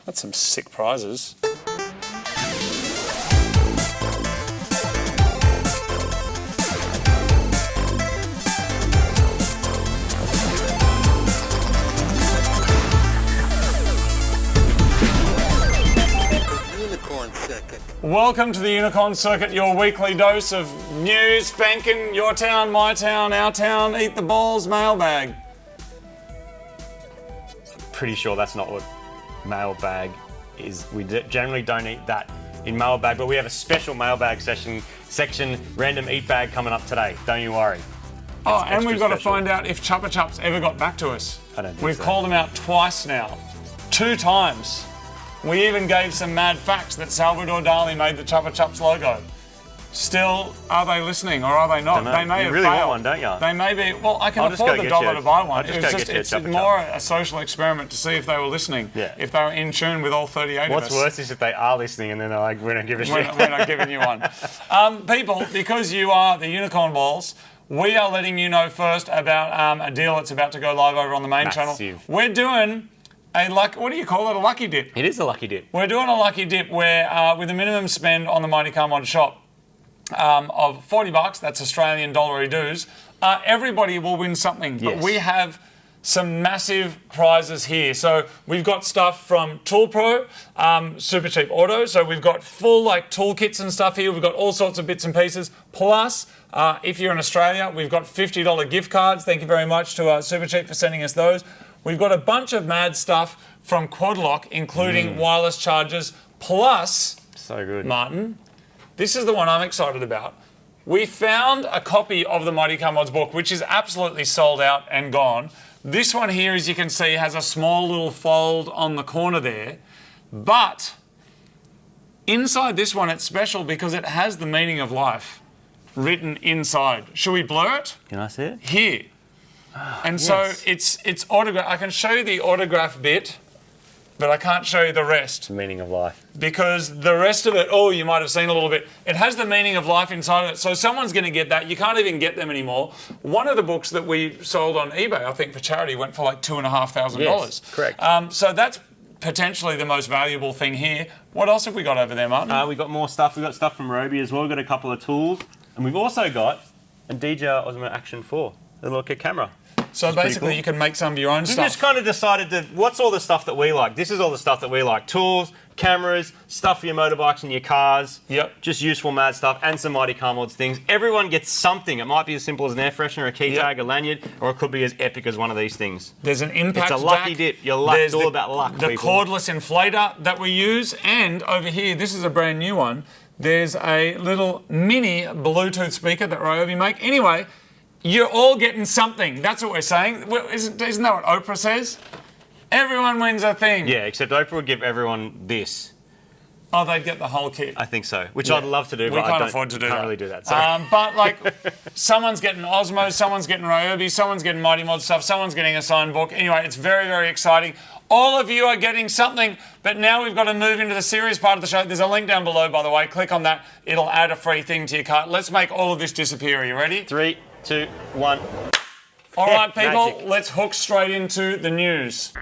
That's some sick prizes. Welcome to the Unicorn Circuit, your weekly dose of news, Fanking, your town, my town, our town, eat the balls, mailbag. Pretty sure that's not what mailbag is. We generally don't eat that in mailbag, but we have a special mailbag section, Radom Eat Bag coming up today. Don't you worry. Oh, and we've got to find out if Chupa Chups ever got back to us. I don't think We've so. called them out twice now. 2 times. We even gave some mad facts that Salvador Dali made the Chupa Chups logo. Still, are they listening or are they not? They may have really failed. want one, don't you? They may be. Well, I can I'll just afford go the get $1 you- to buy one. I'll just go get you a It's Chupa Chup. more a social experiment to see if they were listening. Yeah. If they were in tune with all 38 What's of us. worse is if they are listening and then they're like, we don't give a shit. We're not giving you one. People, because you are the Unicorn Balls, we are letting you know first about a deal that's about to go live over on the main channel. We're doing what do you call it? A lucky dip. It is a lucky dip. We're doing a lucky dip where with a minimum spend on the Mighty Car Mod shop of $40, that's Australian dollary dues, everybody will win something. But Yes. we have some massive prizes here. So we've got stuff from Tool Pro, Super Cheap Auto. So we've got full toolkits and stuff here. We've got all sorts of bits and pieces. Plus, if you're in Australia, we've got $50 gift cards. Thank you very much to Super Cheap for sending us those. We've got a bunch of mad stuff from Quadlock, including wireless chargers. Plus, So good. Martin, this is the one I'm excited about. We found a copy of the Mighty Car Mods book, which is absolutely sold out and gone. This one here, as you can see, has a small little fold on the corner there. But inside this one, it's special because it has the meaning of life written inside. Should we blur it? Can I see it? Here. And yes. so it's autograph. I can show you the autograph bit, but I can't show you the rest. The meaning of life. Because the rest of it, you might have seen a little bit. It has the meaning of life inside of it. So someone's going to get that. You can't even get them anymore. One of the books that we sold on eBay, I think for charity, went for like $2,500. Yes, correct. So that's potentially the most valuable thing here. What else have we got over there, Martin? We've got more stuff. We've got stuff from Roby as well. We've got a couple of tools. And we've also got a DJI Osmo Action 4, the little camera. So basically, you can make some of your own We stuff. just kind of decided to, what's all the stuff that we like? This is all the stuff that we like. Tools, cameras, stuff for your motorbikes and your cars. Yep. Just useful mad stuff and some Mighty Car Mods things. Everyone gets something. It might be as simple as an air freshener, a key tag, a lanyard, or it could be as epic as one of these things. There's an impact It's a lucky jack. dip. You're luck. There's It's all about luck, The people. cordless inflator that we use. And over here, this is a brand new one. There's a little mini Bluetooth speaker that Ryobi make. Anyway, you're all getting something. That's what we're saying. Well, isn't that what Oprah says? Everyone wins a thing. Yeah, except Oprah would give everyone this. Oh, they'd get the whole kit. I think so, which I'd love to do, We but I can't don't, afford to do can't that. really do that. So. But someone's getting Osmo, someone's getting Ryobi, someone's getting Mighty Mod stuff, someone's getting a signed book. Anyway, it's very, very exciting. All of you are getting something, but now we've got to move into the serious part of the show. There's a link down below, by the way. Click on that. It'll add a free thing to your cart. Let's make all of this disappear. Are you ready? 3, 2, 1. All right, people, Magic. let's hook straight into the news.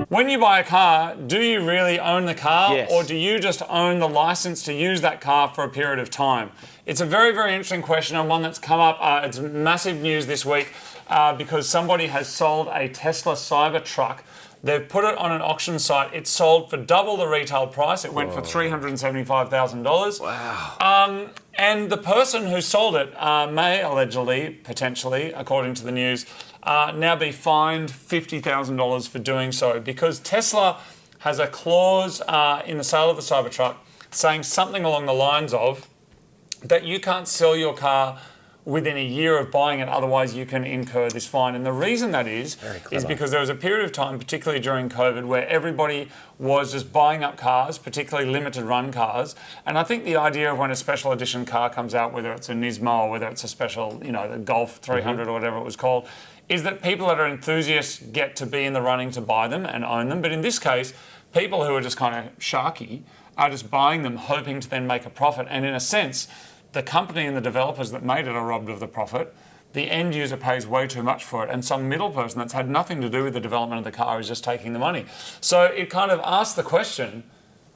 When you buy a car, do you really own the car, Yes. or do you just own the license to use that car for a period of time? It's a very, very interesting question and one that's come up. It's massive news this week because somebody has sold a Tesla Cybertruck. They've put it on an auction site. It's sold for double the retail price. It went for $375,000. Wow. And the person who sold it may allegedly, potentially, according to the news, now be fined $50,000 for doing so because Tesla has a clause in the sale of the Cybertruck saying something along the lines of that you can't sell your car within a year of buying it, otherwise you can incur this fine. And the reason that is because there was a period of time, particularly during COVID, where everybody was just buying up cars, particularly limited run cars. And I think the idea of when a special edition car comes out, whether it's a Nismo or whether it's a special, the Golf 300 or whatever it was called, is that people that are enthusiasts get to be in the running to buy them and own them. But in this case, people who are just kind of sharky are just buying them, hoping to then make a profit. And in a sense, the company and the developers that made it are robbed of the profit the end user pays way too much for it, and some middle person that's had nothing to do with the development of the car is just taking the money. So it kind of asks the question,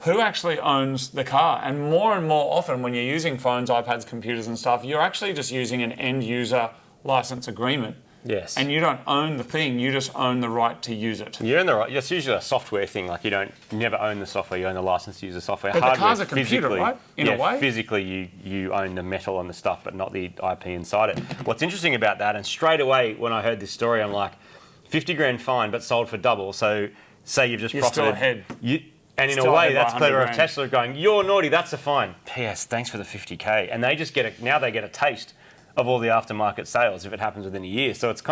who actually owns the car? And more often when you're using phones, iPads, computers and stuff, you're actually just using an end user license agreement. Yes. And you don't own the thing, you just own the right to use it. You own the right. It's usually a software thing. Like you never own the software. You own the license to use the software. But Hardware, the car's a computer, right? In a way. Physically, you own the metal and the stuff, but not the IP inside it. What's interesting about that, and straight away when I heard this story, I'm like, 50 grand fine, but sold for double. So say you've just profited. Still ahead. And in a way, that's clever of Tesla going, you're naughty, that's a fine. P.S. Thanks for the 50K. And they just now they get a taste of all the aftermarket sales if it happens within a year. So it's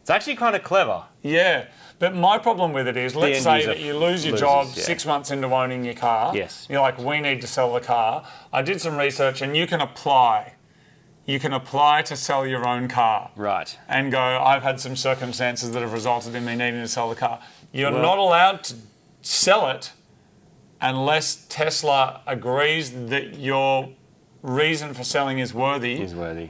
actually kind of clever. Yeah, but my problem with it is, let's say that you lose your job 6 months into owning your car. Yes. You're like, we need to sell the car. I did some research and you can apply. You can apply to sell your own car. Right. And go, I've had some circumstances that have resulted in me needing to sell the car. You're not allowed to sell it unless Tesla agrees that your reason for selling is worthy.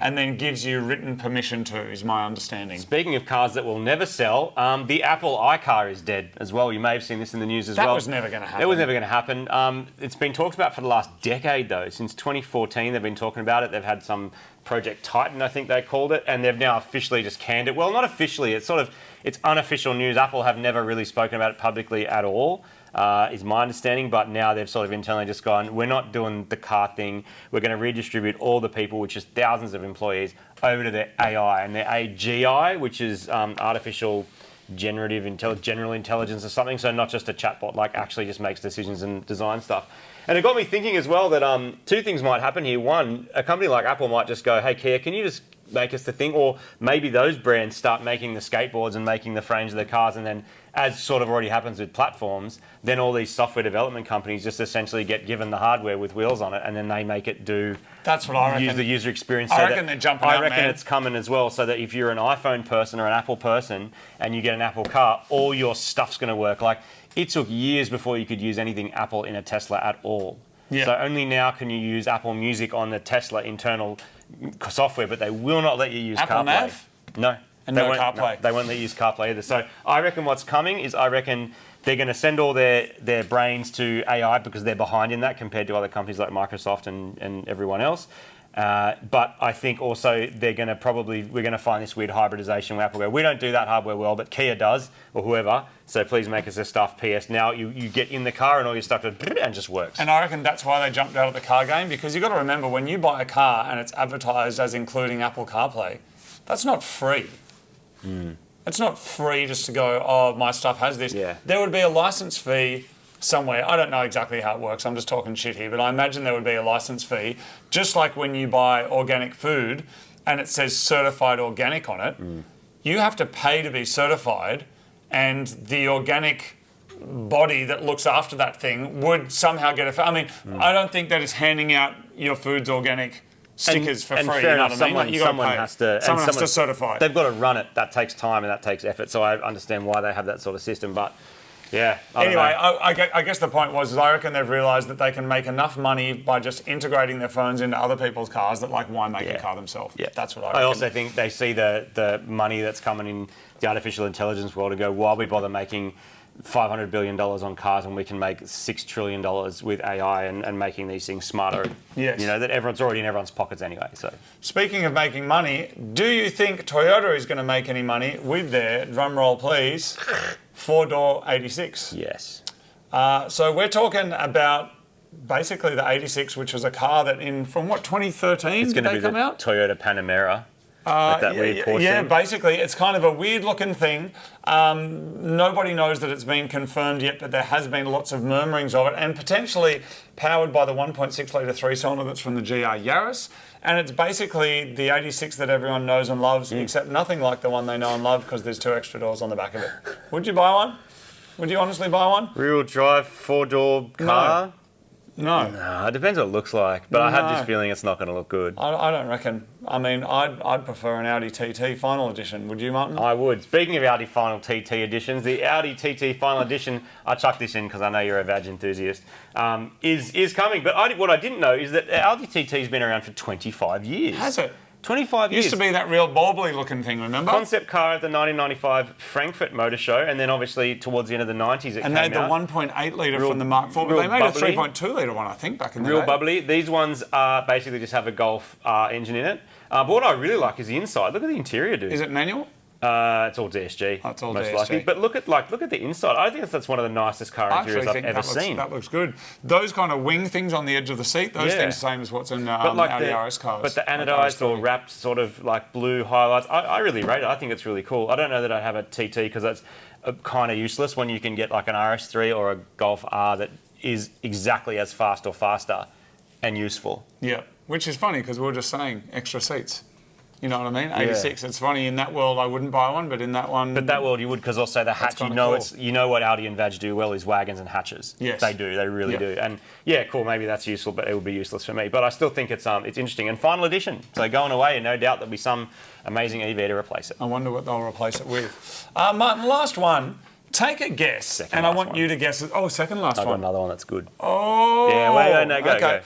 And then gives you written permission to, is my understanding. Speaking of cars that will never sell, the Apple iCar is dead as well. You may have seen this in the news as well. That was never going to happen. It was never going to happen. It's been talked about for the last decade, though. Since 2014, they've been talking about it. They've had some Project Titan, I think they called it, and they've now officially just canned it. Well, not officially. It's unofficial news. Apple have never really spoken about it publicly at all. Is my understanding, but now they've sort of internally just gone, we're not doing the car thing, we're going to redistribute all the people, which is thousands of employees, over to their AI, and their AGI, which is artificial general intelligence or something, so not just a chatbot, like actually just makes decisions and design stuff. And it got me thinking as well that two things might happen here. One, a company like Apple might just go, hey Kia, can you just make us the thing? Or maybe those brands start making the skateboards and making the frames of the cars, and then, as sort of already happens with platforms, then all these software development companies just essentially get given the hardware with wheels on it, and then they make it do. That's what I reckon. Use the user experience. I reckon they're jumping out, I reckon it's coming as well, so that if you're an iPhone person or an Apple person and you get an Apple car, all your stuff's going to work. Like, it took years before you could use anything Apple in a Tesla at all. Yeah. So only now can you use Apple Music on the Tesla internal software, but they will not let you use Apple CarPlay. Nav? No. And no CarPlay. No, they won't let you use CarPlay either. So I reckon what's coming is they're going to send all their brains to AI because they're behind in that compared to other companies like Microsoft and everyone else. But I think also we're going to find this weird hybridization where Apple go, we don't do that hardware well, but Kia does, or whoever, so please make us this stuff. PS, now you get in the car and all your stuff and just works. And I reckon that's why they jumped out of the car game, because you've got to remember, when you buy a car and it's advertised as including Apple CarPlay, that's not free. It's not free just to go, oh, my stuff has this. Yeah. There would be a license fee somewhere. I don't know exactly how it works. I'm just talking shit here, but I imagine there would be a license fee, just like when you buy organic food and it says certified organic on it. You have to pay to be certified, and the organic body that looks after that thing would somehow get a fee. I mean, I don't think that is handing out your food's organic stickers for free. Fair you know enough, what I mean? someone has to certify it. They've got to run it. That takes time and that takes effort. So I understand why they have that sort of system. But yeah. Anyway, I guess the point was, I reckon they've realised that they can make enough money by just integrating their phones into other people's cars that, like, why make a car themselves? Yeah. That's what I reckon. I also think they see the money that's coming in the artificial intelligence world and go, why we bother making $500 billion on cars when we can make $6 trillion with AI and making these things smarter. Yes. You know, that it's already in everyone's pockets anyway. So, speaking of making money, do you think Toyota is going to make any money with their, drum roll please, four-door 86? Yes. So we're talking about basically the 86, which was a car that from 2013 it's going to be come out? Toyota Panamera. Like that weird Porsche thing. Basically, it's kind of a weird-looking thing. Nobody knows that it's been confirmed yet, but there has been lots of murmurings of it, and potentially powered by the 1.6-litre three-cylinder that's from the GR Yaris. And it's basically the 86 that everyone knows and loves, except nothing like the one they know and love, because there's 2 extra doors on the back of it. Would you buy one? Would you honestly buy one? Rear-wheel drive, 4-door car? No. No, it depends what it looks like, but I have this feeling it's not going to look good. I don't reckon. I mean, I'd prefer an Audi TT Final Edition. Would you, Martin? I would. Speaking of Audi Final TT editions, the Audi TT Final Edition, I chucked this in because I know you're a Vag enthusiast, is coming. But what I didn't know is that the Audi TT's been around for 25 years. Has it? 25 years. Used to be that real barbly looking thing, remember? Concept car at the 1995 Frankfurt Motor Show, and then obviously towards the end of the 90s it came out. And they had the 1.8 litre from the Mark IV, but they made bubbly. a 3.2 litre one, I think, back in the day. Real bubbly. These ones basically just have a Golf engine in it. But what I really like is the inside. Look at the interior, dude. Is it manual? It's all DSG. Oh, it's all most DSG. likely. But look at the inside. I think that's one of the nicest car interiors I've ever seen. That looks good. Those kind of wing things on the edge of the seat, those things same as what's in Audi RS cars. But the anodized or wrapped sort of like blue highlights, I really rate it. I think it's really cool. I don't know that I'd have a TT because that's kind of useless when you can get like an RS3 or a Golf R that is exactly as fast or faster and useful. Yeah, which is funny because we were just saying extra seats. You know what I mean? 86. It's funny, in that world I wouldn't buy one, but in that one... But that world you would, because also the hatch, you know what Audi and Vag do well is wagons and hatches. Yes. They do, they really do. And yeah, cool, maybe that's useful, but it would be useless for me. But I still think it's interesting. And final edition, so going away, and no doubt there'll be some amazing EV to replace it. I wonder what they'll replace it with. Martin, last one. Take a guess, I want you to guess it. Oh, second last one. I've got another one that's good. Oh! Yeah, go.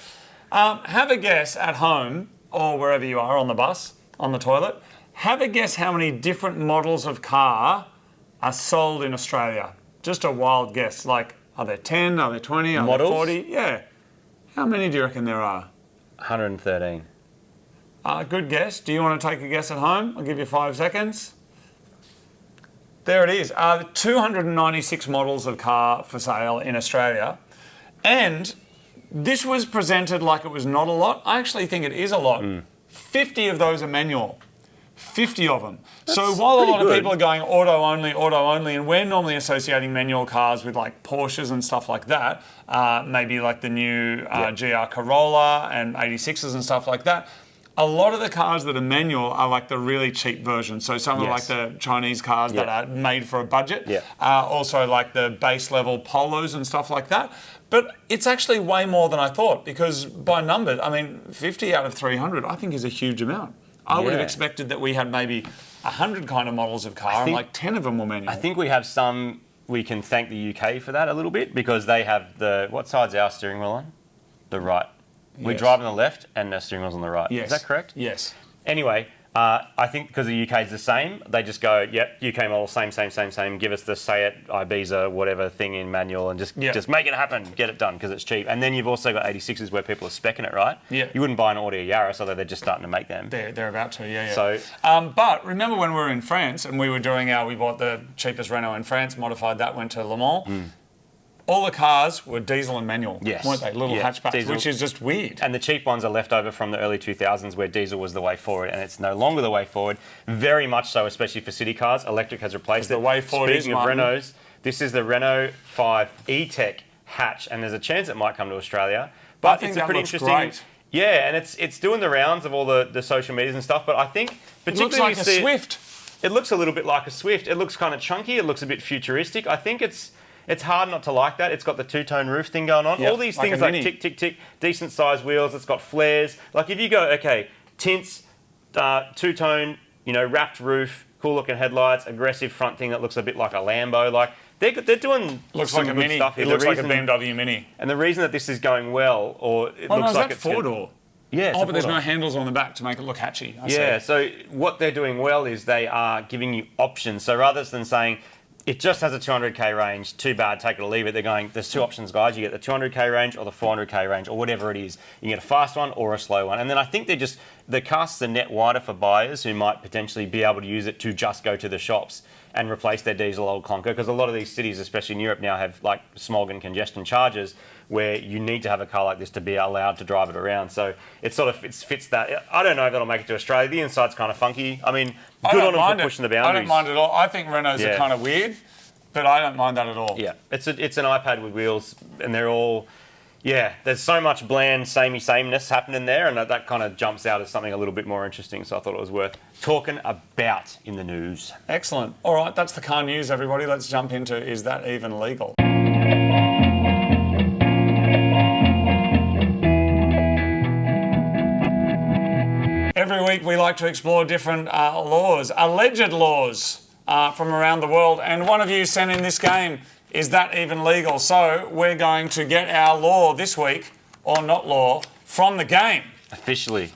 Have a guess at home, or wherever you are, on the bus, on the toilet. Have a guess how many different models of car are sold in Australia. Just a wild guess. Like, are there 10? Are there 20? Are there 40? Yeah. How many do you reckon there are? 113. Good guess. Do you want to take a guess at home? I'll give you 5 seconds. There it is. 296 models of car for sale in Australia. And this was presented like it was not a lot. I actually think it is a lot. 50 of those are manual. 50 of them. So while a lot of people are going auto only, and we're normally associating manual cars with like Porsches and stuff like that, maybe like the new GR Corolla and 86s and stuff like that, a lot of the cars that are manual are like the really cheap versions. So some are like the Chinese cars that are made for a budget. Also like the base level Polos and stuff like that. But it's actually way more than I thought, because by numbers, I mean, 50 out of 300 I think is a huge amount. I would have expected that we had maybe 100 kind of models of car and like 10 of them were manual. I think we have some, we can thank the UK for that a little bit, because they have what side's our steering wheel on? The right. We drive on the left and the steering wheel's on the right. Yes. Is that correct? Yes. Anyway, I think because the UK is the same, they just go, yep, UK model, same. Give us the Seat, Ibiza, whatever thing in manual, and just make it happen, get it done, because it's cheap. And then you've also got 86s where people are speccing it, right? Yeah. You wouldn't buy an Audi or Yaris, although they're just starting to make them. They're about to, yeah. So, but remember when we were in France and we bought the cheapest Renault in France, modified that, went to Le Mans. All the cars were diesel and manual, weren't they? Little hatchbacks, diesel. Which is just weird. And the cheap ones are left over from the early 2000s where diesel was the way forward, and it's no longer the way forward. Very much so, especially for city cars. Electric has replaced it. The way forward Speaking of Renaults, this is the Renault 5 E-Tech hatch, and there's a chance it might come to Australia. But it's a pretty interesting... Great. Yeah, and it's doing the rounds of all the social medias and stuff, but I think... It looks like a Swift. It looks a little bit like a Swift. It looks kind of chunky. It looks a bit futuristic. I think it's hard not to like that. It's got the two-tone roof thing going on. All these things like tick, tick, tick, decent sized wheels. It's got flares. Like if you go, okay, tints, two-tone, wrapped roof, cool looking headlights, aggressive front thing that looks a bit like a Lambo. Like they're doing looks some like a good Mini. stuff here. It looks like a BMW Mini. And the reason that this is going well, or it looks like it's four-door. Yeah. But there's no handles on the back to make it look hatchy. So what they're doing well is they are giving you options. So rather than saying it just has a 200k range, too bad, take it or leave it, they're going, there's two options, guys. You get the 200k range or the 400k range or whatever it is. You can get a fast one or a slow one. And then I think they cast the net wider for buyers who might potentially be able to use it to just go to the shops and replace their diesel old clunker, because a lot of these cities, especially in Europe now, have like smog and congestion charges where you need to have a car like this to be allowed to drive it around. So it sort of fits that. I don't know if that'll make it to Australia. The inside's kind of funky. I mean, good on them for pushing the boundaries. I don't mind it at all. I think Renaults are kind of weird, but I don't mind that at all. Yeah, it's an iPad with wheels, and they're all... Yeah, there's so much bland sameness happening there, and that kind of jumps out as something a little bit more interesting, so I thought it was worth talking about in the news. Excellent. All right, that's the car news, everybody. Let's jump into Is That Even Legal? Every week we like to explore different laws, alleged laws from around the world, and one of you sent in this game, Is That Even Legal? So we're going to get our law this week, or not law, from the game. Officially.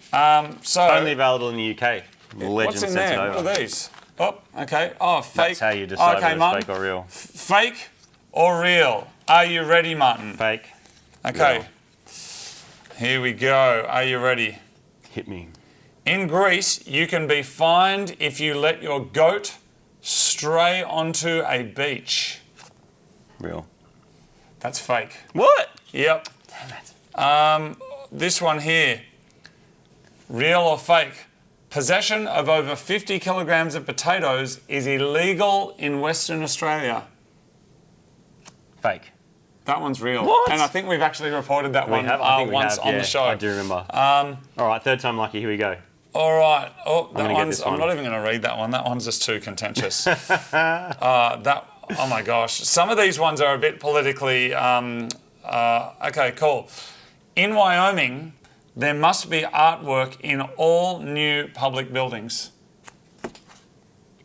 So Only available in the UK. Legend what's in sent there? it over. What are these? Oh, okay. Oh, fake. That's how you decide okay, whether Martin. it's fake or real. Fake or real? Are you ready, Martin? Fake. Okay. Real. Here we go. Are you ready? Hit me. In Greece, you can be fined if you let your goat stray onto a beach. Real. That's fake. What? Yep. Damn it. This one here. Real or fake? Possession of over 50 kilograms of potatoes is illegal in Western Australia. Fake. That one's real. What? And I think we've actually reported that one once on yeah, the show. I do remember. All right, third time lucky. Here we go. All right. Oh, that gonna get this I'm one. not even going to read that one. That one's just too contentious. Oh my gosh. Some of these ones are a bit politically. Okay, cool. In Wyoming, there must be artwork in all new public buildings.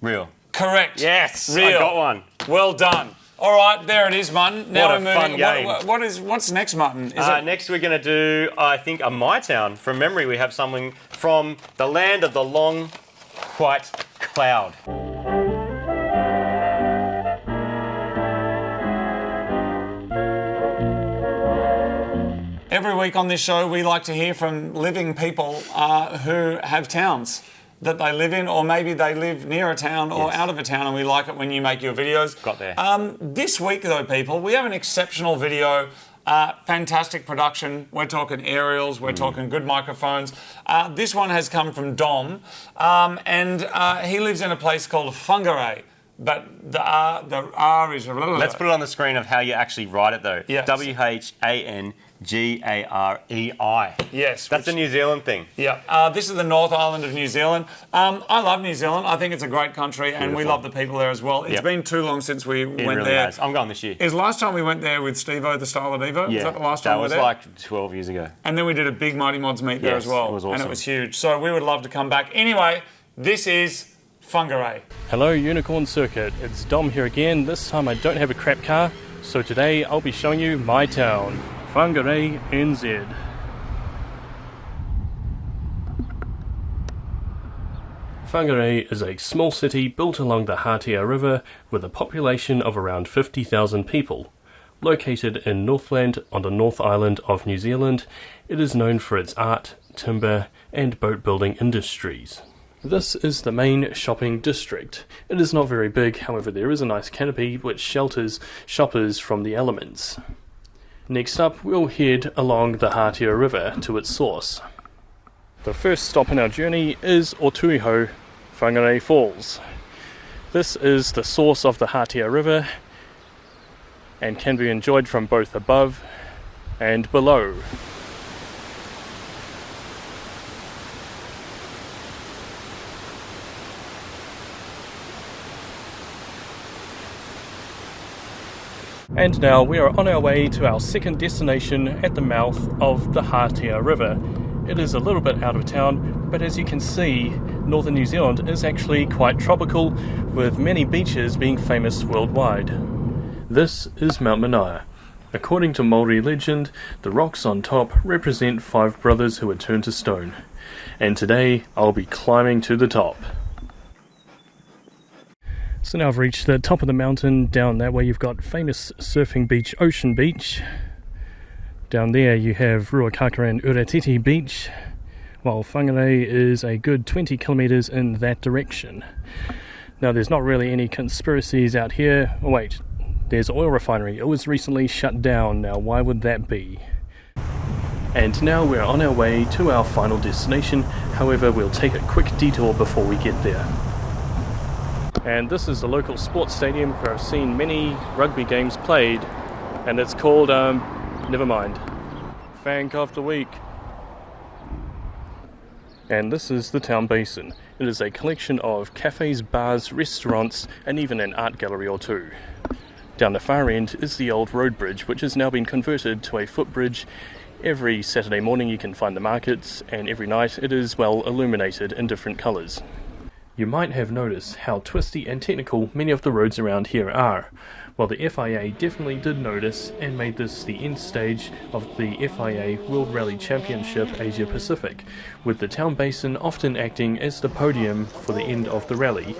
Real. Correct. Yes, Real. I got one. Well done. All right, there it is, Martin. Now What a we're fun moving. game. What's next, Martin? Is it? Next, we're going to do, I think, a mytown. From memory, we have something from the land of the long, white cloud. Every week on this show, we like to hear from living people who have towns that they live in, or maybe they live near a town or Yes. out of a town, and we like it when you make your videos. Got there. This week, though, people, we have an exceptional video. Fantastic production. We're talking aerials. We're talking good microphones. This one has come from Dom, and he lives in a place called Whangarei. But the R is... Let's put it on the screen of how you actually write it, though. Yes. Whangarei. Yes. That's a New Zealand thing. Yeah, this is the North Island of New Zealand. I love New Zealand. I think it's a great country, and we Beautiful. love the people there as well. It's Yep. been too long since we It went really there. has. I'm going this year. Is last time we went there with Steve-O, the Style of Evo? Yeah, Was that the last time we were was there? like 12 years ago. And then we did a big Mighty Mods meet there Yes, as well. it was And awesome. it was huge. So we would love to come back. Anyway, this is Whangarei. Hello Unicorn Circuit, it's Dom here again. This time I don't have a crap car, so today I'll be showing you my town, Whangarei, NZ. Whangarei is a small city built along the Hātea River with a population of around 50,000 people. Located in Northland on the North Island of New Zealand, it is known for its art, timber and boat building industries. This is the main shopping district. It is not very big, however there is a nice canopy which shelters shoppers from the elements. Next up we'll head along the Hātea River to its source. The first stop in our journey is Otuiho Whangarei Falls. This is the source of the Hātea River and can be enjoyed from both above and below. And now we are on our way to our second destination at the mouth of the Hātea River. It is a little bit out of town, but as you can see, northern New Zealand is actually quite tropical, with many beaches being famous worldwide. This is Mount Manaia. According to Māori legend, the rocks on top represent 5 brothers who were turned to stone. And today, I'll be climbing to the top. So now I've reached the top of the mountain. Down that way you've got famous surfing beach, Ocean Beach. Down there you have Ruakaka and Uratiti Beach, while Whangarei is a good 20 kilometres in that direction. Now there's not really any conspiracies out here. Oh wait, there's an oil refinery. It was recently shut down. Now why would that be? And now we're on our way to our final destination. However, we'll take a quick detour before we get there. And this is the local sports stadium where I've seen many rugby games played, and it's called, never mind, Fank of the Week. And this is the town basin. It is a collection of cafes, bars, restaurants, and even an art gallery or two. Down the far end is the old road bridge, which has now been converted to a footbridge. Every Saturday morning you can find the markets, and every night it is well illuminated in different colours. You might have noticed how twisty and technical many of the roads around here are. Well, the FIA definitely did notice and made this the end stage of the FIA World Rally Championship Asia Pacific, with the town basin often acting as the podium for the end of the rally.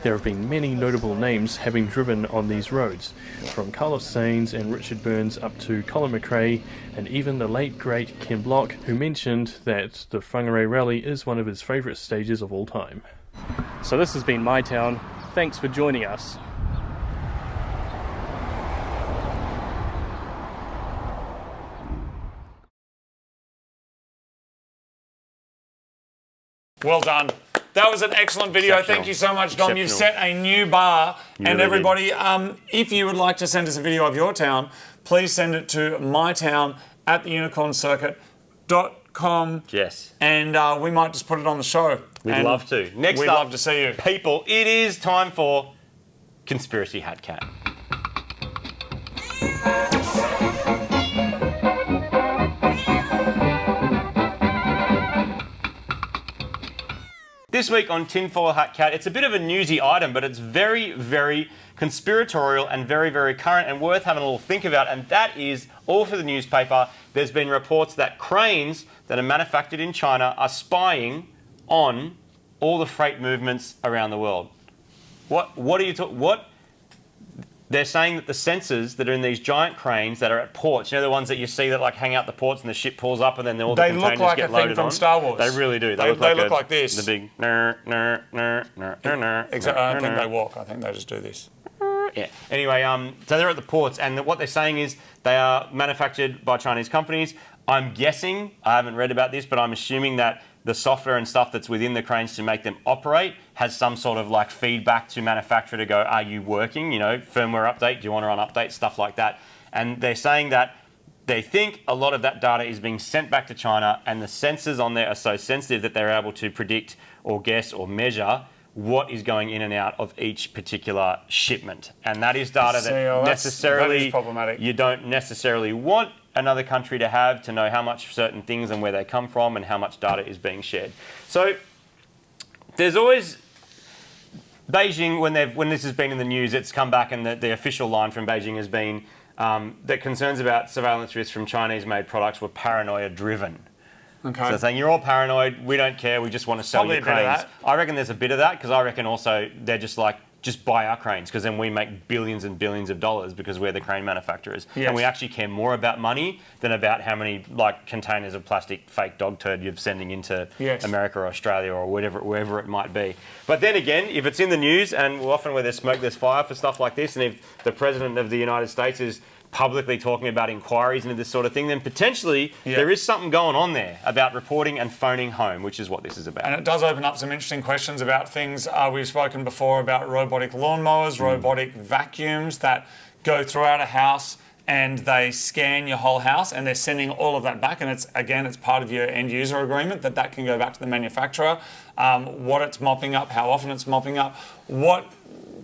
There have been many notable names having driven on these roads, from Carlos Sainz and Richard Burns up to Colin McRae, and even the late great Ken Block, who mentioned that the Whangarei Rally is one of his favourite stages of all time. So this has been mytown. Thanks for joining us. Well done. That was an excellent video. Thank you so much, Dom. You've set a new bar. And everybody, if you would like to send us a video of your town, please send it to mytown@theunicorncircuit.com. Yes. And we might just put it on the show. We'd love to. Next we'd up, love to see you. People, it is time for Conspiracy Hat Cat. This week on Tinfoil Hat Cat, it's a bit of a newsy item, but it's very, very conspiratorial and very, very current and worth having a little think about, and that is all for the newspaper. There's been reports that cranes that are manufactured in China are spying on all the freight movements around the world. What are you talking? What? They're saying that the sensors that are in these giant cranes that are at ports, you know, the ones that you see that like hang out the ports and the ship pulls up and then all the containers look like get a loaded thing from on. Star Wars. They really do. They look like this. The big Exactly. I don't think they walk. I think they just do this. Yeah. Anyway, so they're at the ports, and what they're saying is they are manufactured by Chinese companies. I'm guessing, I haven't read about this, but I'm assuming that the software and stuff that's within the cranes to make them operate has some sort of like feedback to manufacturer to go, are you working? You know, firmware update, do you want to run updates, stuff like that. And they're saying that they think a lot of that data is being sent back to China, and the sensors on there are so sensitive that they're able to predict or guess or measure what is going in and out of each particular shipment. And that is data that necessarily you don't necessarily want another country to have, to know how much certain things and where they come from and how much data is being shared. So there's always Beijing, when this has been in the news, it's come back, and the official line from Beijing has been that concerns about surveillance risks from Chinese-made products were paranoia-driven. Okay. So they're saying, you're all paranoid, we don't care, we just want to sell your cranes. I reckon there's a bit of that, because I reckon also they're just like, just buy our cranes, because then we make billions and billions of dollars because we're the crane manufacturers. Yes. And we actually care more about money than about how many like containers of plastic fake dog turd you're sending into America or Australia or wherever it might be. But then again, if it's in the news, and often where there's smoke, there's fire for stuff like this, and if the President of the United States is publicly talking about inquiries into this sort of thing, then potentially there is something going on there about reporting and phoning home, which is what this is about. And it does open up some interesting questions about things. We've spoken before about robotic lawnmowers, robotic vacuums that go throughout a house and they scan your whole house, and they're sending all of that back. And it's part of your end user agreement that can go back to the manufacturer. What it's mopping up, how often it's mopping up, what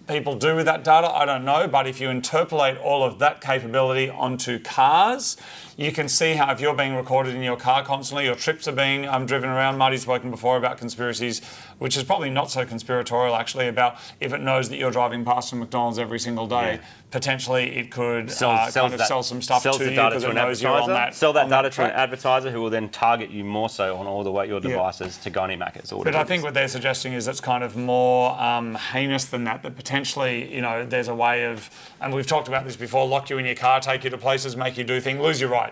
people do with that data, I don't know, but if you interpolate all of that capability onto cars, you can see how if you're being recorded in your car constantly, your trips are being driven around. Marty's spoken before about conspiracies, which is probably not so conspiratorial actually, about if it knows that you're driving past a McDonald's every single day, potentially it could sell some stuff to you because it knows you're on that. Sell that data to an advertiser who will then target you more so on all your devices to go any Maccas or whatever. But I think what they're suggesting is it's kind of more heinous than that potentially, you know, there's a way of, and we've talked about this before, lock you in your car, take you to places, make you do things, lose your rights.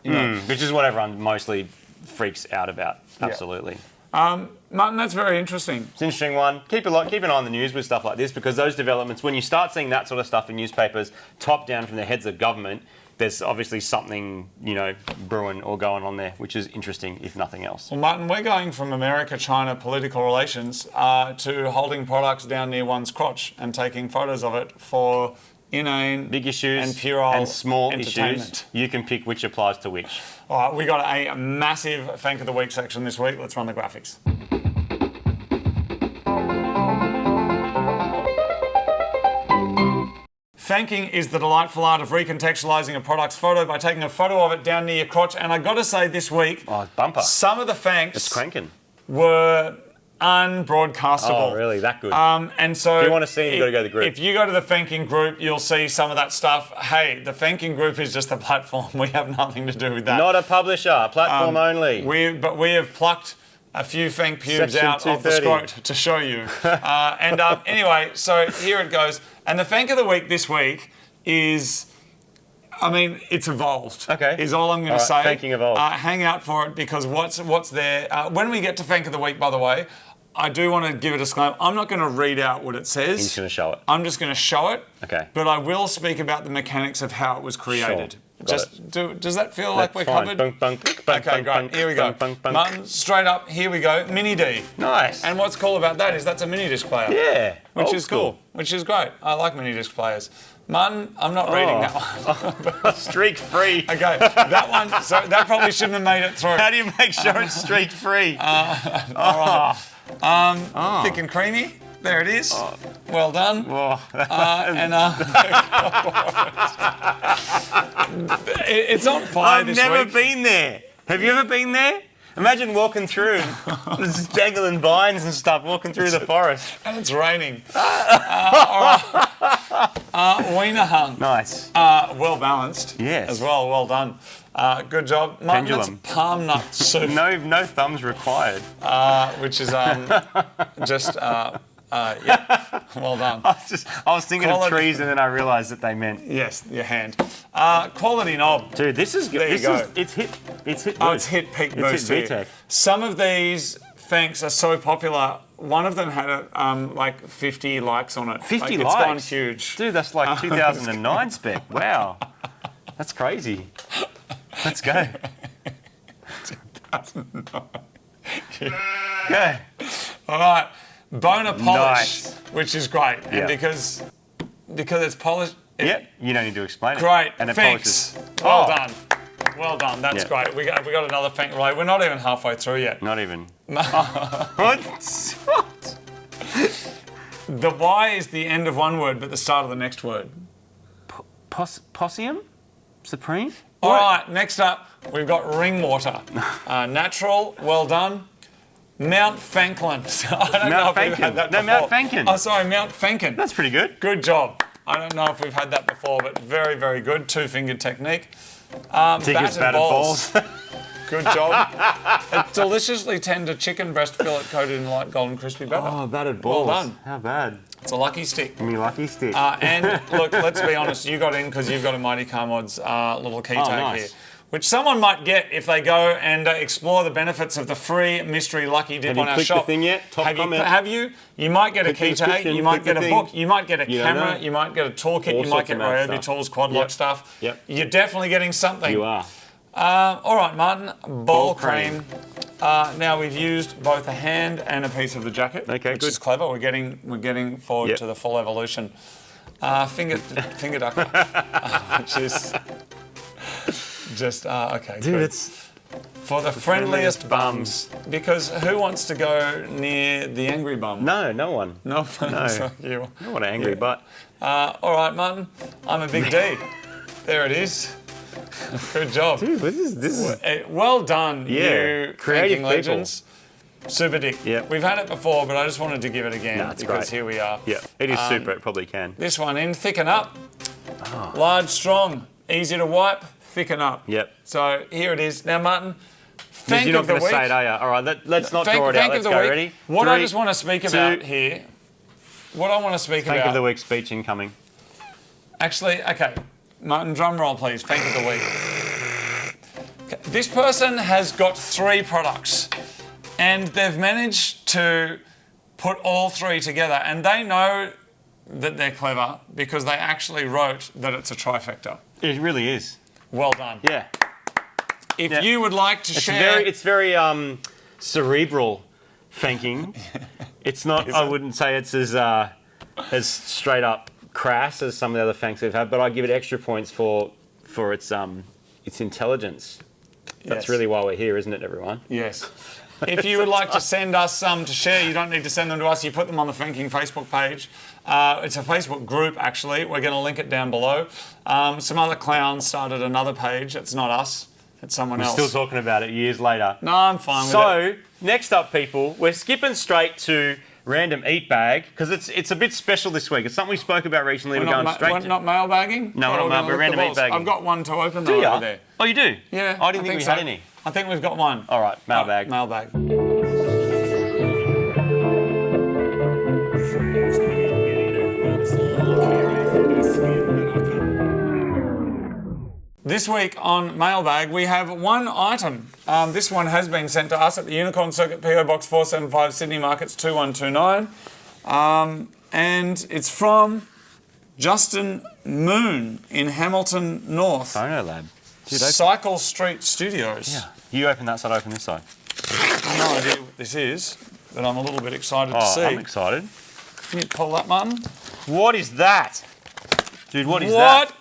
You know? Which is what everyone mostly freaks out about. Absolutely. Martin, that's very interesting. It's an interesting one. Keep an eye on the news with stuff like this, because those developments, when you start seeing that sort of stuff in newspapers, top down from the heads of government, there's obviously something, you know, brewing or going on there, which is interesting, if nothing else. Well, Martin, we're going from America-China political relations to holding products down near one's crotch and taking photos of it for inane, big issues and puerile and small entertainment. Issues. You can pick which applies to which. All right, we got a massive Fank of the Week section this week. Let's run the graphics. Fanking is the delightful art of recontextualising a product's photo by taking a photo of it down near your crotch. And I got to say, this week, bumper. some of the Fanks it's cranking. were unbroadcastable. Oh, really? That good? And so if you want to see it, you've got to go to the group. If you go to the Fanking group, you'll see some of that stuff. Hey, the Fanking group is just a platform. We have nothing to do with that. Not a publisher, platform only. But we have plucked a few fank pubes Section out of the 230. scrot to show you. Anyway, so here it goes. And the Fank of the Week this week is... I mean, it's evolved. Okay. Is all I'm going to say. Fanking evolved. Hang out for it because what's there. When we get to Fank of the Week, by the way, I do want to give a disclaimer. I'm not going to read out what it says. You're just going to show it. I'm just going to show it. Okay. But I will speak about the mechanics of how it was created. Sure. Does that feel like we're fine. covered? Bunk, bunk, bunk, Okay, bunk, great. bunk, Here we go. bunk, bunk, bunk. Martin, straight up, here we go. Mini D. Nice. And what's cool about that is that's a mini disc player. Yeah. Which old is school. cool. Which is great. I like mini disc players. Martin, I'm not reading that one. Streak free. Okay, that one, so that probably shouldn't have made it through. How do you make sure it's streak free? All right. Thick and creamy. There it is. Well done. It's on fire I've this never week. been there. Have you ever been there? Imagine walking through, there's dangling vines and stuff, walking through the forest. And it's raining. Wiener hung. Nice. Well balanced. Yes. As well. Well done. Good job. Martin, that's Pendulum. palm nut soup. No thumbs required. Which is just yeah. Well done. I was thinking Quality. of trees and then I realised that they meant. Yes, your hand. Quality knob. Dude, this is good. There you go. It's hit. Oh, it's hit peak boost. hit VTech. Some of these Fanks are so popular. One of them had like 50 likes on it. 50 It's likes? gone huge. Dude, that's like 2009 spec. Wow. That's crazy. Let's go. Go. All right. Boner polish, Nice. which is great. And Yeah. because it's polished. Yep, you don't need to explain it. Great. And it Thanks. polishes. Well Oh. done. Well done. That's Yeah. great. We got another Fank relay. We're not even halfway through yet. Not even. What? The Y is the end of one word, but the start of the next word. Possum? Supreme? All right, next up, we've got ring water. Natural, well done. Mount Fanklin. I don't know if we've had that before. Mount Fankin. Oh, sorry, Mount Fankin. That's pretty good. Good job. I don't know if we've had that before, but very, very good. Two-fingered technique. Tickets, battered balls. Good job. A deliciously tender chicken breast fillet coated in light golden crispy batter. Oh, battered balls. Well done. How bad? It's a lucky stick. Me lucky stick. And look, let's be honest, you got in because you've got a Mighty Car Mods little key tag nice. here, which someone might get if they go and explore the benefits of the free mystery lucky dip Have you on our clicked shop. the thing yet? Top comment. Have you? You might get a Click the key tag, description, you might click get the a thing. book, you might get a You don't camera, know. you might get a toolkit, All you might sorts get of mad Ryobi stuff. Tools quad lock Yep. stuff. Yep. You're definitely getting something. You are. All right, Martin, ball cream. cream. Now we've used both a hand and a piece of the jacket, Okay, which good. is clever. We're getting forward Yep. to the full evolution. Finger ducker, which is just okay. Dude, good. it's For the friendliest bums, because who wants to go near the angry bum? no one. No, no. You. I want an angry butt. All right, Martin. I'm a big D. There it is. Good job. Dude, this is Well done, Yeah, you creative Fanking people. legends. Super Dick. Yep. We've had it before, but I just wanted to give it again it's because great. here we are. yeah. It is super. It probably can. This one in, thicken up. Large, strong, easy to wipe, thicken up. Yep. So here it is. Now, Martin, Fank You're not of the going to week. say it, are you? All right, let's not draw it out. Fank Let's of the go. week. Ready? What I 3, just want to speak 2. about here, what I want to speak Fank about. of the week speech incoming. Actually, okay. Martin, drum roll, please. Fank of the week. Okay. This person has got 3 products, and they've managed to put all 3 together, and they know that they're clever because they actually wrote that it's a trifecta. It really is. Well done. Yeah. If you would like to share... It's very cerebral fanking. It's not. I wouldn't say it's as straight up crass as some of the other fanks we've had, but I give it extra points for its intelligence. That's Yes. really why we're here, isn't it, everyone? Yes. If you would like to send us some to share, you don't need to send them to us. You put them on the Fanking Facebook page. It's a Facebook group, actually. We're going to link it down below. Some other clowns started another page. It's not us. It's someone else. Still talking about it years later. No, I'm fine with it. So, next up, people, we're skipping straight to Random Eat Bag because it's a bit special this week. It's something we spoke about recently. We're going straight. We're not mailbagging? No, we're not. We're Random Eat Bagging. I've got one to open Do you? over there. Oh, you do? Yeah. I didn't think we had any. I think we've got one. All right, mailbag. Mailbag. This week on Mailbag, we have one item. This one has been sent to us at the Unicorn Circuit, PO Box 475, Sydney Markets 2129. And it's from Justin Moon in Hamilton North. PhonoLab. Cycle Street Studios. Yeah. You open that side, open this side. I have no idea what this is, but I'm a little bit excited to see. I'm excited. Can you pull that, Martin? What is that? Dude, what is that?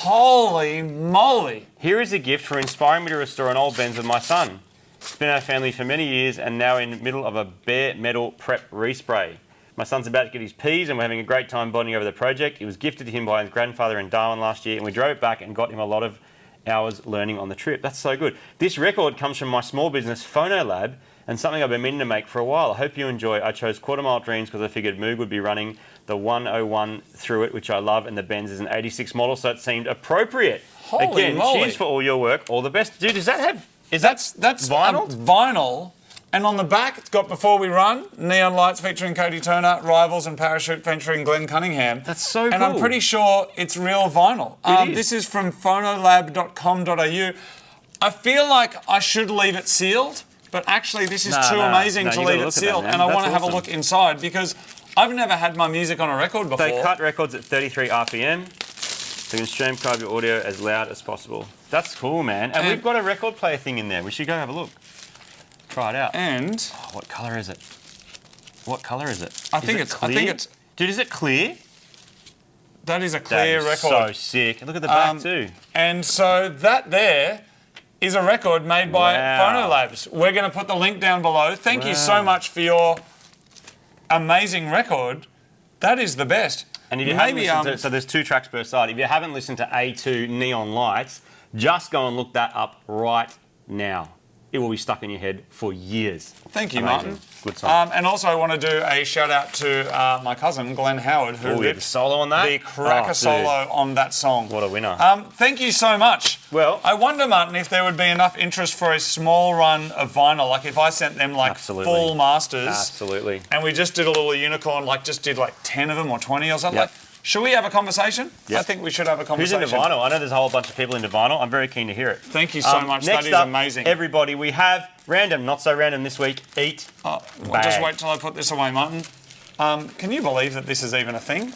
Holy moly. Here is a gift for inspiring me to restore an old Benz with my son. It's been our family for many years and now in the middle of a bare metal prep respray. My son's about to get his P's and we're having a great time bonding over the project. It was gifted to him by his grandfather in Darwin last year and we drove it back and got him a lot of hours learning on the trip. That's so good. This record comes from my small business, PhonoLab, and something I've been meaning to make for a while. I hope you enjoy. I chose Quarter Mile Dreams because I figured Moog would be running the 101 through it, which I love, and the Benz is an 86 model, so it seemed appropriate. Holy Again, moly. cheers for all your work. All the best. Dude, does that have... That's vinyl? Vinyl. And on the back, it's got Before We Run, neon lights featuring Cody Turner, Rivals and Parachute featuring Glenn Cunningham. That's so cool. And I'm pretty sure it's real vinyl. It is. This is from phonolab.com.au. I feel like I should leave it sealed, but actually this is too amazing to leave it sealed. And I want to have a look inside because I've never had my music on a record before. They cut records at 33 RPM. So you can stream your audio as loud as possible. That's cool, man. And we've got a record player thing in there. We should go have a look. Try it out. And what colour is it? What colour is it? I think it's Dude, is it clear? That is a clear record. So sick. Look at the back too. And so that there is a record made by PhonoLabs. We're going to put the link down below. Thank you so much for your amazing record. That is the best. And if you haven't listened to, so there's 2 tracks per side. If you haven't listened to A2 Neon Lights, just go and look that up right now. It will be stuck in your head for years. Thank you, Amazing. Martin. Good song. And also I want to do a shout out to my cousin, Glenn Howard, who did the solo on that? The cracker solo on that song. What a winner. Thank you so much. Well, I wonder, Martin, if there would be enough interest for a small run of vinyl, like if I sent them like full masters. Absolutely. And we just did a little unicorn, like just did like 10 of them or 20 or something. Yep. Like, should we have a conversation? Yep. I think we should have a conversation. Who's into vinyl? I know there's a whole bunch of people into vinyl. I'm very keen to hear it. Thank you so much. Next That is up, amazing. Everybody, we have random, not so random this week, Eat Bag. Just wait till I put this away, Martin. Can you believe that this is even a thing?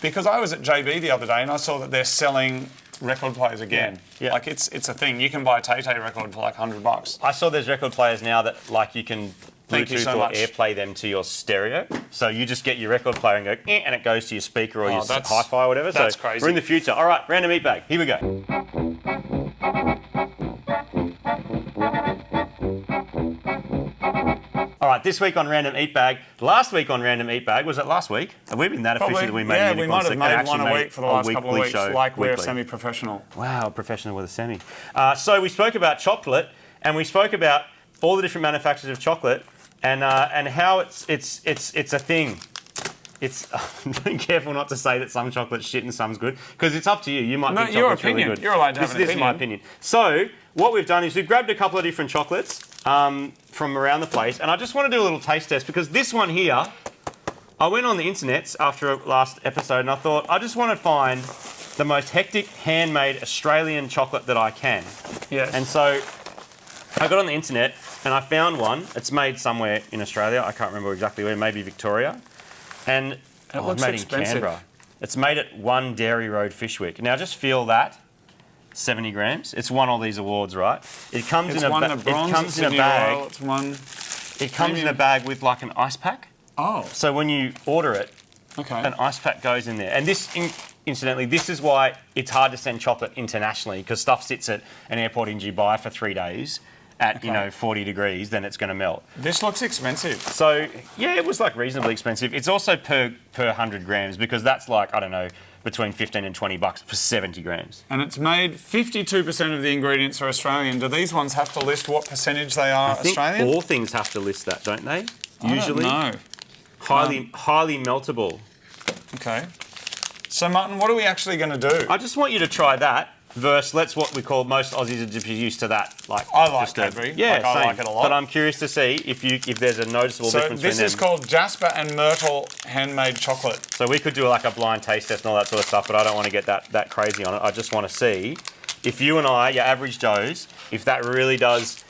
Because I was at JB the other day and I saw that they're selling record players again. Yeah. Like it's a thing. You can buy a Tay-Tay record for like $100. I saw there's record players now that like you can Bluetooth so or much. AirPlay them to your stereo. So you just get your record player and go, and it goes to your speaker or your hi-fi or whatever. That's so crazy. We're in the future. All right, Random Eat Bag. Here we go. All right, this week on Random Eat Bag. Last week on Random Eat Bag, was it last week? Have we been that official that we made we might have made one a week for the last couple of weeks, like we're weekly. semi-professional. Wow, professional with a semi. So we spoke about chocolate, and we spoke about all the different manufacturers of chocolate, and how it's a thing. It's be careful not to say that some chocolate's shit and some's good, because it's up to you. You might think chocolate's really good. You're allowed to have an opinion. This is my opinion. So what we've done is we've grabbed a couple of different chocolates from around the place, and I just want to do a little taste test because this one here, I went on the internet after last episode and I thought I just want to find the most hectic handmade Australian chocolate that I can. Yes. And so I got on the internet and I found one. It's made somewhere in Australia. I can't remember exactly where, maybe Victoria. And it looks made expensive. in Canberra. It's made at 1 Dairy Road, Fishwick. Now just feel that. 70 grams. It's won all these awards, right? It comes in a bag. It comes in a bag. It's won. It comes in a bag with like an ice pack. Oh. So when you order it, an ice pack goes in there. And this, incidentally, this is why it's hard to send chocolate internationally, because stuff sits at an airport in Dubai for 3 days at 40 degrees, then it's going to melt. This looks expensive. So yeah, it was like reasonably expensive. It's also per 100 grams, because that's like, I don't know, between 15 and 20 bucks for 70 grams. And it's made 52% of the ingredients are Australian. Do these ones have to list what percentage they are I think Australian? all things have to list that, don't they? Usually. No. Highly meltable. Okay. So, Martin, what are we actually going to do? I just want you to try that versus what we call most Aussies are just used to that. Like I like Cadbury. Yeah, I like it a lot. But I'm curious to see if there's a noticeable difference between them. So this is called Jasper and Myrtle handmade chocolate. So we could do like a blind taste test and all that sort of stuff, but I don't want to get that crazy on it. I just want to see if you and I, your average Joes, if that really does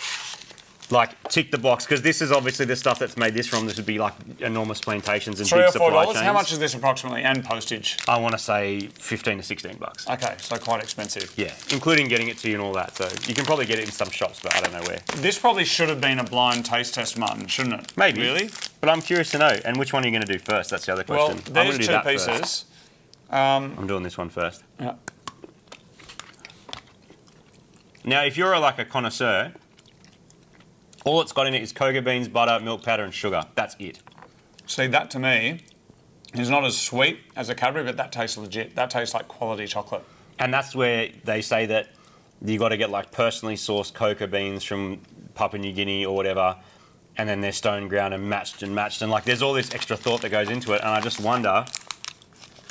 like tick the box, because this is obviously the stuff that's made this from. This would be like enormous plantations and big supply $3 or $4. chains. How much is this approximately, and postage? I want to say 15 to 16 bucks. Okay, so quite expensive. Yeah, including getting it to you and all that. So you can probably get it in some shops, but I don't know where. This probably should have been a blind taste test, Martin, shouldn't it? Maybe. Really? But I'm curious to know. And which one are you going to do first? That's the other question. Well, I'm there's gonna do two that pieces. First. I'm doing this one first. Yeah. Now, if you're like a connoisseur, all it's got in it is cocoa beans, butter, milk powder, and sugar. That's it. See, that to me is not as sweet as a Cadbury, but that tastes legit. That tastes like quality chocolate. And that's where they say that you got to get like personally sourced cocoa beans from Papua New Guinea or whatever, and then they're stone ground and matched. And like there's all this extra thought that goes into it. And I just wonder,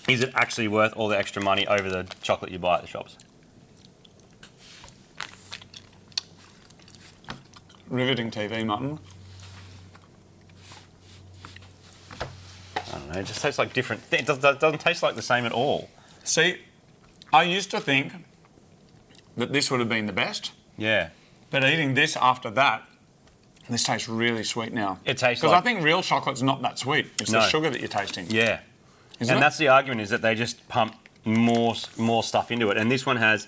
is it actually worth all the extra money over the chocolate you buy at the shops? Riveting TV, Martin. I don't know. It just tastes like different. It doesn't taste like the same at all. See, I used to think that this would have been the best, Yeah. but eating this after that, this tastes really sweet now. It tastes Because like... I think real chocolate's not that sweet. It's the sugar that you're tasting. Yeah. Isn't And it? that's the argument, is that they just pump more stuff into it. And this one has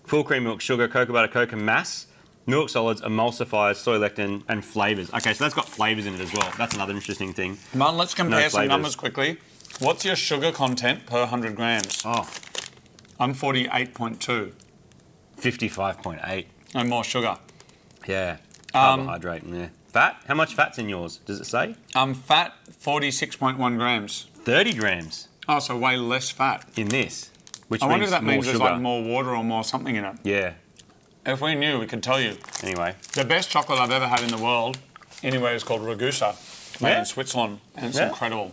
full cream milk, sugar, cocoa butter, cocoa mass, milk solids, emulsifiers, soy lectin, and flavours. Okay, so that's got flavours in it as well. That's another interesting thing. Martin, let's compare some flavours. numbers quickly. What's your sugar content per 100 grams? Oh, I'm 48.2. 55.8. No more sugar. Yeah. Carbohydrate in there. Fat? How much fat's in yours? Does it say? Fat, 46.1 grams. 30 grams Oh, so way less fat. in this, which I means wonder if that more means sugar. there's like more water or more something in it. Yeah. If we knew, we could tell you. Anyway. The best chocolate I've ever had in the world, anyway, is called Ragusa, made Yeah? in Switzerland, and it's Yeah. incredible.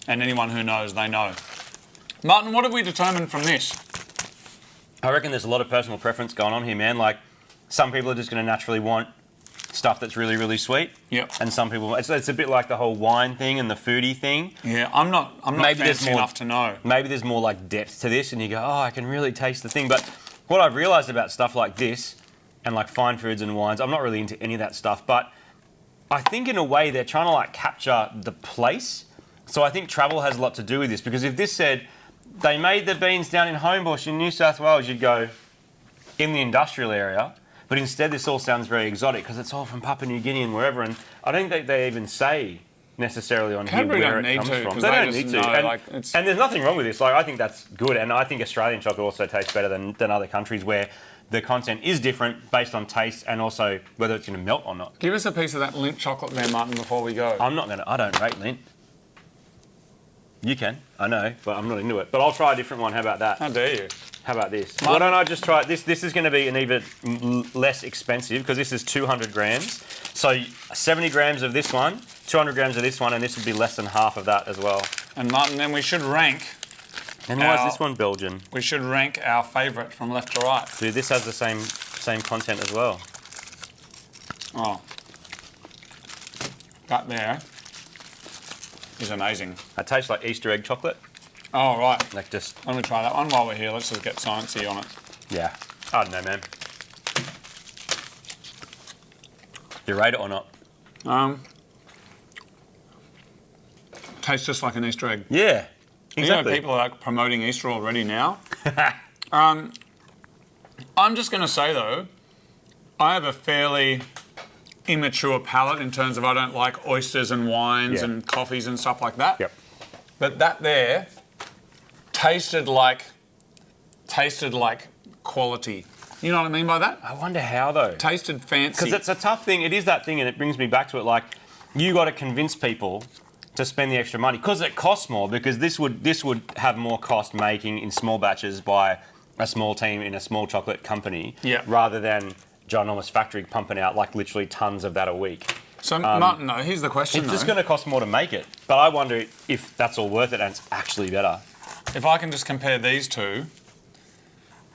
And anyone who knows, they know. Martin, what have we determined from this? I reckon there's a lot of personal preference going on here, man. Like, some people are just going to naturally want stuff that's really, really sweet. Yep. And some people... It's a bit like the whole wine thing and the foodie thing. Yeah, I'm not fancy enough to know. Maybe there's more, like, depth to this, and you go, oh, I can really taste the thing. But what I've realised about stuff like this and, like, fine foods and wines, I'm not really into any of that stuff, but I think in a way they're trying to, like, capture the place. So I think travel has a lot to do with this, because if this said they made the beans down in Homebush in New South Wales, you'd go in the industrial area. But instead, this all sounds very exotic because it's all from Papua New Guinea and wherever. And I don't think they even say necessarily on Cadbury here where don't it need comes to, from. 'cause They they don't just need to. know, And, like, it's- and there's nothing wrong with this. Like, I think that's good. And I think Australian chocolate also tastes better than other countries where the content is different based on taste and also whether it's going to melt or not. Give us a piece of that Lindt chocolate there, Martin, before we go. I don't rate Lindt. You can, I know, but I'm not into it. But I'll try a different one. How about that? How dare you? How about this? Why don't I just try this? This is going to be an even less expensive because this is 200 grams. So 70 grams of this one, 200 grams of this one, and this would be less than half of that as well. And Martin, then we should rank. And why is this one Belgian? We should rank our favourite from left to right. Dude, this has the same content as well. Oh. That there is amazing. It tastes like Easter egg chocolate. Oh, right. Like just, Let me try that one while we're here. Let's just get sciencey on it. yeah. I don't know, man. Do you rate it or not? Tastes just like an Easter egg. Yeah, You exactly. know, people are like promoting Easter already now. I'm just going to say, though, I have a fairly immature palate in terms of I don't like oysters and wines Yeah. and coffees and stuff like that. Yep. But that there tasted like quality. You know what I mean by that? I wonder how though. Tasted fancy. Because it's a tough thing. It is that thing, and it brings me back to it. Like, you got to convince people to spend the extra money because it costs more. Because this would have more cost making in small batches by a small team in a small chocolate company, rather than ginormous factory pumping out like literally tons of that a week. So, Martin, no, here's the question. It's just going to cost more to make it, but I wonder if that's all worth it and it's actually better. If I can just compare these two,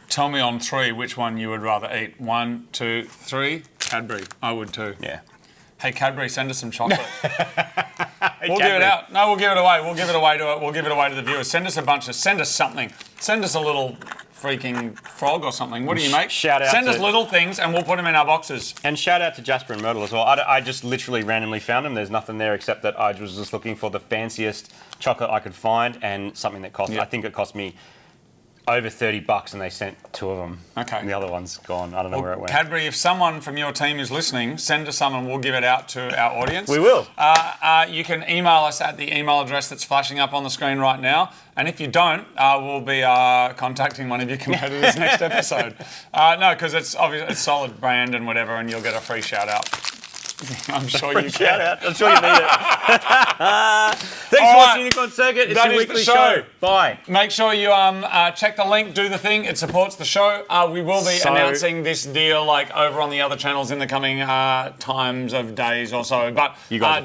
tell me on 3 which one you would rather eat. 1, 2, 3. Cadbury. I would too. Yeah. Hey, Cadbury, send us some chocolate. We'll give it out. No, we'll give it away. We'll give it away to the viewers. Send us a bunch of. Send us something. Send us a little freaking frog or something. What do you make? Shout out. Send us little things and we'll put them in our boxes. And shout out to Jasper and Myrtle as well. I just literally randomly found them. There's nothing there except that I was just looking for the fanciest chocolate I could find and something that cost. I think it cost me over $30 and they sent 2 of them. Okay. And the other one's gone. I don't know where it went. Cadbury, if someone from your team is listening, send us some and we'll give it out to our audience. We will. You can email us at the email address that's flashing up on the screen right now. And if you don't, we'll be contacting one of your competitors next episode. No, because it's obviously it's solid brand and whatever, and you'll get a free shout out. I'm sure you can. I'm sure you need it. Thanks for watching Unicorn Circuit. It's your weekly show. Bye. Make sure you check the link, do the thing. It supports the show. We will be announcing this deal like over on the other channels in the coming times of days or so. But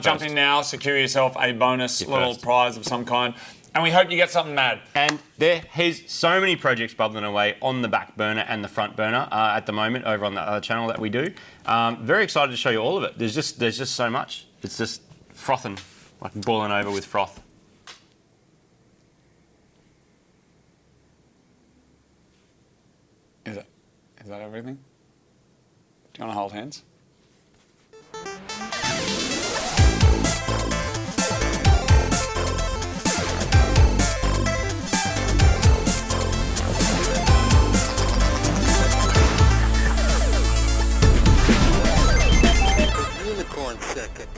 jump in now, secure yourself a bonus little prize of some kind. And we hope you get something mad. And there's so many projects bubbling away on the back burner and the front burner at the moment over on the other channel that we do. Very excited to show you all of it. There's just so much. It's just frothing, like boiling over with froth. Is that everything? Do you want to hold hands? Unicorn Circuit.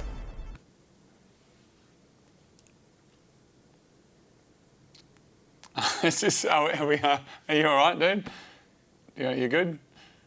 Are you all right, dude? You good?